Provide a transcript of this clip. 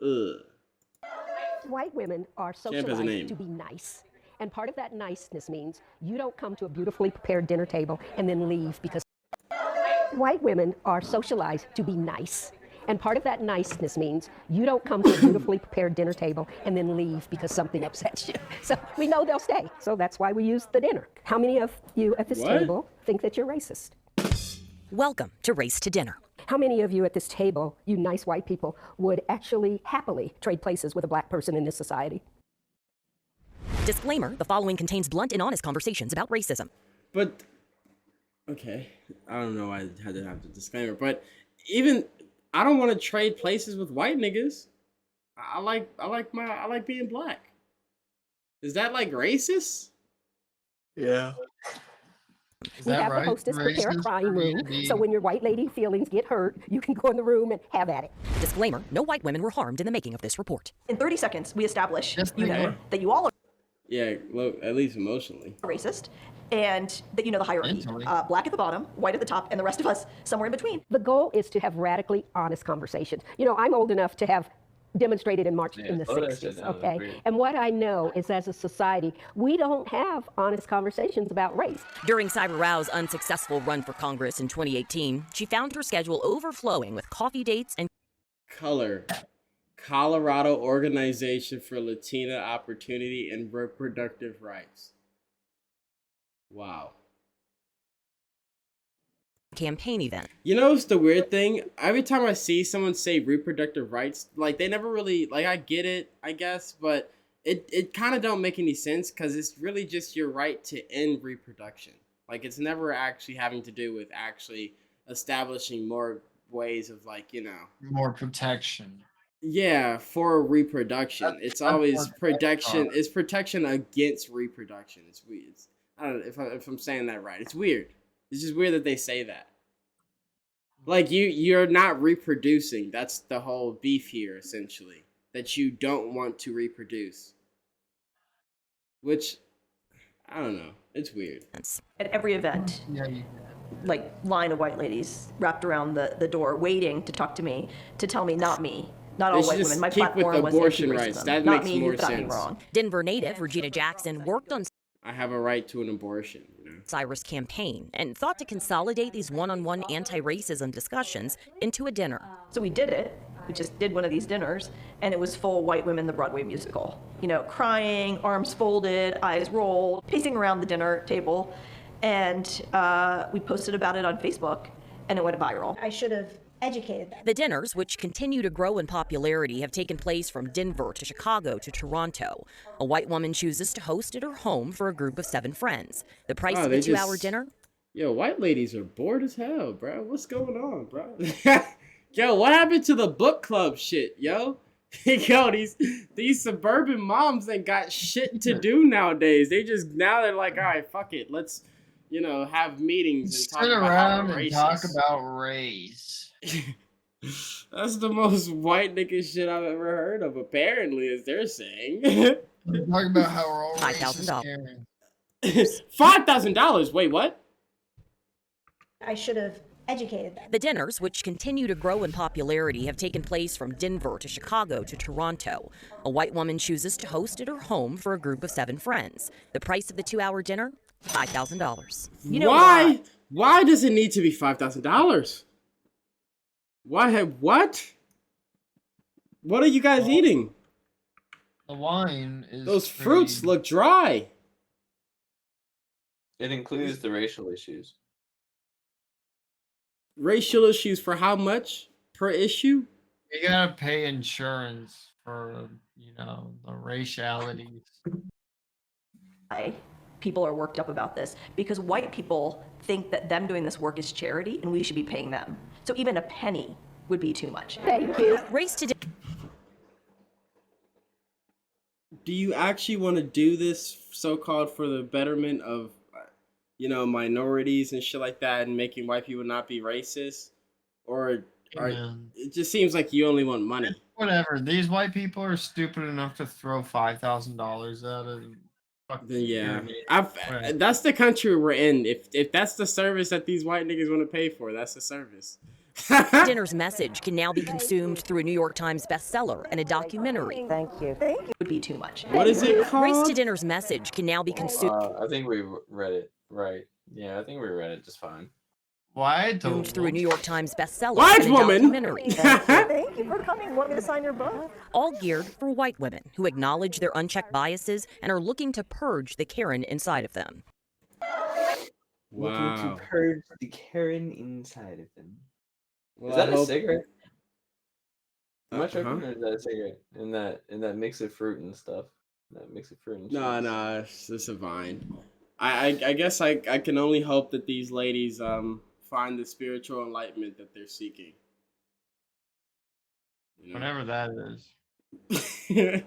Ugh. White women are Champ has a socialized name. to be nice. And part of that niceness means you don't come to a beautifully prepared dinner table and then leave because white women are socialized to be nice. And part of that niceness means you don't come to a beautifully prepared dinner table and then leave because something upsets you. So we know they'll stay. So that's why we use the dinner. How many of you at this What? table think that you're racist? Welcome to Race to Dinner. How many of you at this table, you nice white people, would actually happily trade places with a black person in this society? Disclaimer, the following contains blunt and honest conversations about racism. But okay, I don't know why I had to have the disclaimer, but even I don't want to trade places with white niggas. I like being black. Is that like racist? Yeah. Is We that have right? the hostess prepare a Racist crying for me room, to be- so when your white lady feelings get hurt, you can go in the room and have at it. Disclaimer, no white women were harmed in the making of this report. In 30 seconds, we establish, Yes, you they know, are. that you all Yeah, look, at least emotionally. are racist, and that you know the hierarchy. Mentally. Black at the bottom, white at the top, and the rest of us somewhere in between. The goal is to have radically honest conversations. You know, I'm old enough to have demonstrated and marched in the slow that shit 60s, down, that's okay? weird. And what I know is as a society, we don't have honest conversations about race. During Cyber Rao's unsuccessful run for Congress in 2018, she found her schedule overflowing with coffee dates and Color. Colorado Organization for Latina Opportunity and Reproductive Rights. Wow. campaign events. You know, it's the weird thing. Every time I see someone say reproductive rights, like they never really like. I get it, I guess, but it kind of don't make any sense because it's really just your right to end reproduction. Like it's never actually having to do with actually establishing more ways of more protection. yeah, for reproduction. It's That's always what- protection. It's protection against reproduction. It's weird. I don't know if I'm saying that right. It's weird. It's just weird that they say that. Like you're not reproducing. That's the whole beef here, essentially. That you don't want to reproduce. Which I don't know. It's weird. At every event, Yeah, like line of white ladies wrapped around the door, waiting to talk to me, to tell me not me, not They all should white just women. My keep with platform was abortion anti-racism. rights. That not makes me, more you got me sense. wrong. Denver native Regina Jackson worked on I have a right to an abortion. You know. Cyrus' campaign and thought to consolidate these one-on-one anti-racism discussions into a dinner. So we did it. We just did one of these dinners, and it was full white women, the Broadway musical. You know, crying, arms folded, eyes rolled, pacing around the dinner table. And we posted about it on Facebook, and it went viral. I should have educated them. The dinners, which continue to grow in popularity, have taken place from Denver to Chicago to Toronto. A white woman chooses to host at her home for a group of 7 friends. The price Wow, of a they 2-hour just- dinner? Yo, white ladies are bored as hell, bro. What's going on, bro? Yo, what happened to the book club shit, yo? Yo, these suburban moms ain't got shit to do nowadays. They're like, all right, fuck it, let's have meetings and talk sit about how around we're and racist. talk about race. That's the most white nigga shit I've ever heard of. Apparently, as they're saying. Talk about how we're all $5,000. racist. $5,000. Wait, what? I should have educated them. The dinners, which continue to grow in popularity, have taken place from Denver to Chicago to Toronto. A white woman chooses to host at her home for a group of 7 friends. The price of the 2-hour dinner? $5,000. You know Why? Why does it need to be $5,000? Why? What? What are you guys eating? The wine is Those fruits pretty- look dry. It includes the racial issues. Racial issues for how much per issue? You gotta pay insurance for the racialities. Why people are worked up about this? Because white people think that them doing this work is charity, and we should be paying them. So even a penny would be too much. Thank you. Race to Do you actually want to do this so-called for the betterment of, minorities and shit like that, and making white people not be racist, or Man. it just seems like you only want money? Whatever. These white people are stupid enough to throw $5,000 at it. Then yeah, Right. that's the country we're in. If that's the service that these white niggas want to pay for, that's the service. Dinner's message can now be consumed through a New York Times bestseller and a documentary. Thank you. Would be too much. What is it Race to called? Dinner's message can now be consumed I think we read it right. Yeah, I think we read it just fine. Why? through a New York Times bestseller White and a woman. documentary. Thank you for coming. Want me to sign your book? All geared for white women who acknowledge their unchecked biases and are looking to purge the Karen inside of them. Looking Wow. to purge the Karen inside of them. Well, Is that I a hope- cigarette? Am I Uh-huh. tripping, or is that a cigarette? In that mix of fruit and stuff. That mix of fruit and No, cheese. no, it's just a vine. I guess I can only hope that these ladies find the spiritual enlightenment that they're seeking. You know? Whatever that is.